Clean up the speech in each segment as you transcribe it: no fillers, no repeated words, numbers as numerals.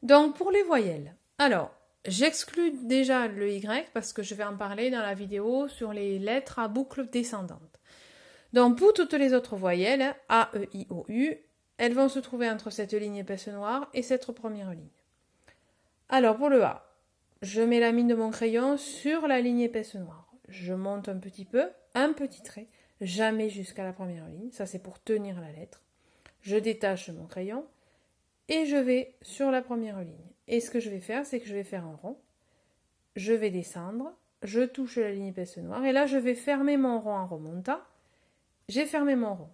Donc, pour les voyelles, alors, j'exclus déjà le Y parce que je vais en parler dans la vidéo sur les lettres à boucle descendante. Donc, pour toutes les autres voyelles, A, E, I, O, U, elles vont se trouver entre cette ligne épaisse noire et cette première ligne. Alors, pour le A, je mets la mine de mon crayon sur la ligne épaisse noire. Je monte un petit peu, un petit trait, jamais jusqu'à la première ligne. Ça, c'est pour tenir la lettre. Je détache mon crayon et je vais sur la première ligne. Et ce que je vais faire, c'est que je vais faire un rond. Je vais descendre, je touche la ligne épaisse noire et là, je vais fermer mon rond en remontant. J'ai fermé mon rond.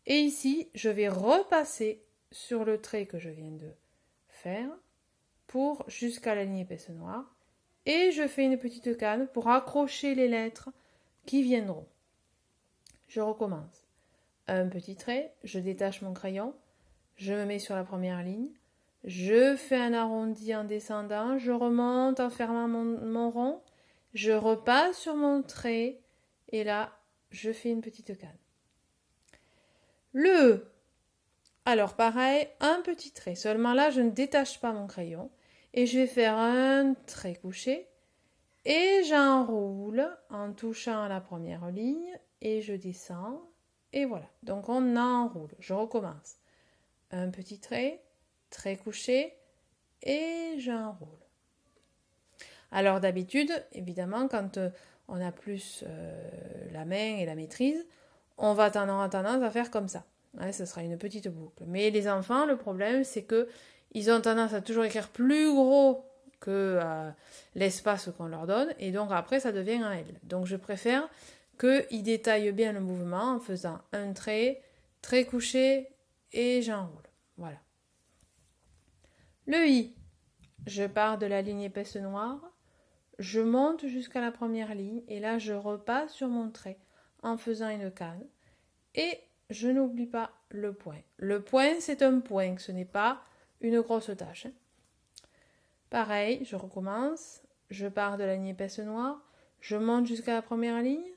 Et ici, je vais repasser sur le trait que je viens de faire pour jusqu'à la ligne épaisse noire. Et je fais une petite canne pour accrocher les lettres qui viendront. Je recommence. Un petit trait, je détache mon crayon, je me mets sur la première ligne, je fais un arrondi en descendant, je remonte en fermant mon rond, je repasse sur mon trait et là, je fais une petite canne. Le E. Alors pareil, un petit trait. Seulement là, je ne détache pas mon crayon et je vais faire un trait couché et j'enroule en touchant la première ligne et je descends et voilà. Donc on enroule. Je recommence. Un petit trait, trait couché et j'enroule. Alors d'habitude, évidemment, quand on a plus la main et la maîtrise, on va avoir tendance à faire comme ça. Ouais, ce sera une petite boucle. Mais les enfants, le problème, c'est que ils ont tendance à toujours écrire plus gros que l'espace qu'on leur donne, et donc après, ça devient un L. Donc je préfère qu'ils détaillent bien le mouvement en faisant un trait, trait couché, et j'enroule. Voilà. Le I, je pars de la ligne épaisse noire, je monte jusqu'à la première ligne, et là, je repasse sur mon trait en faisant une canne, et je n'oublie pas le point. Le point, c'est un point, ce n'est pas une grosse tâche. Pareil, je recommence. Je pars de la ligne épaisse noire. Je monte jusqu'à la première ligne.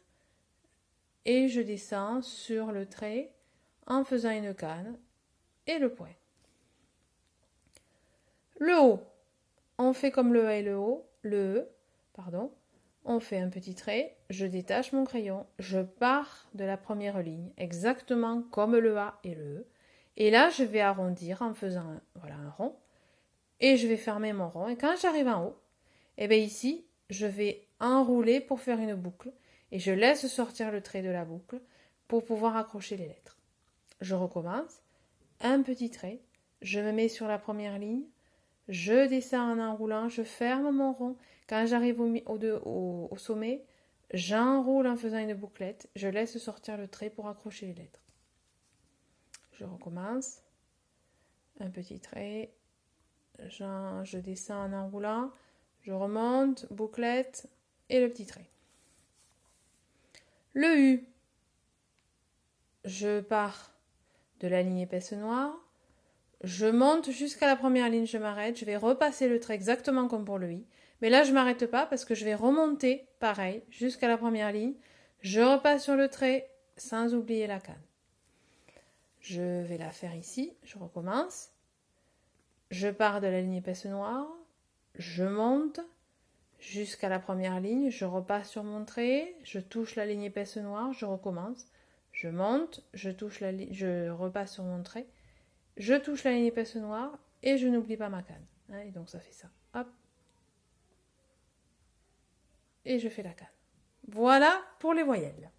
Et je descends sur le trait en faisant une canne et le point. Le haut, on fait comme le A et le E, pardon. On fait un petit trait, je détache mon crayon, je pars de la première ligne, exactement comme le A et le E. Et là, je vais arrondir en faisant un rond. Et je vais fermer mon rond. Et quand j'arrive en haut, et bien ici, je vais enrouler pour faire une boucle. Et je laisse sortir le trait de la boucle pour pouvoir accrocher les lettres. Je recommence. Un petit trait. Je me mets sur la première ligne. Je descends en enroulant. Je ferme mon rond. Quand j'arrive au sommet, j'enroule en faisant une bouclette. Je laisse sortir le trait pour accrocher les lettres. Je recommence. Un petit trait. Je descends en enroulant. Je remonte, bouclette et le petit trait. Le U. Je pars de la ligne épaisse noire. Je monte jusqu'à la première ligne, je m'arrête. Je vais repasser le trait exactement comme pour le I. Mais là, je ne m'arrête pas parce que je vais remonter, pareil, jusqu'à la première ligne. Je repasse sur le trait sans oublier la canne. Je vais la faire ici. Je recommence. Je pars de la ligne épaisse noire. Je monte jusqu'à la première ligne, je repasse sur mon trait, je touche la ligne épaisse noire, je recommence, je monte, je repasse sur mon trait, je touche la ligne épaisse noire et je n'oublie pas ma canne. Et donc ça fait ça. Hop. Et je fais la canne. Voilà pour les voyelles.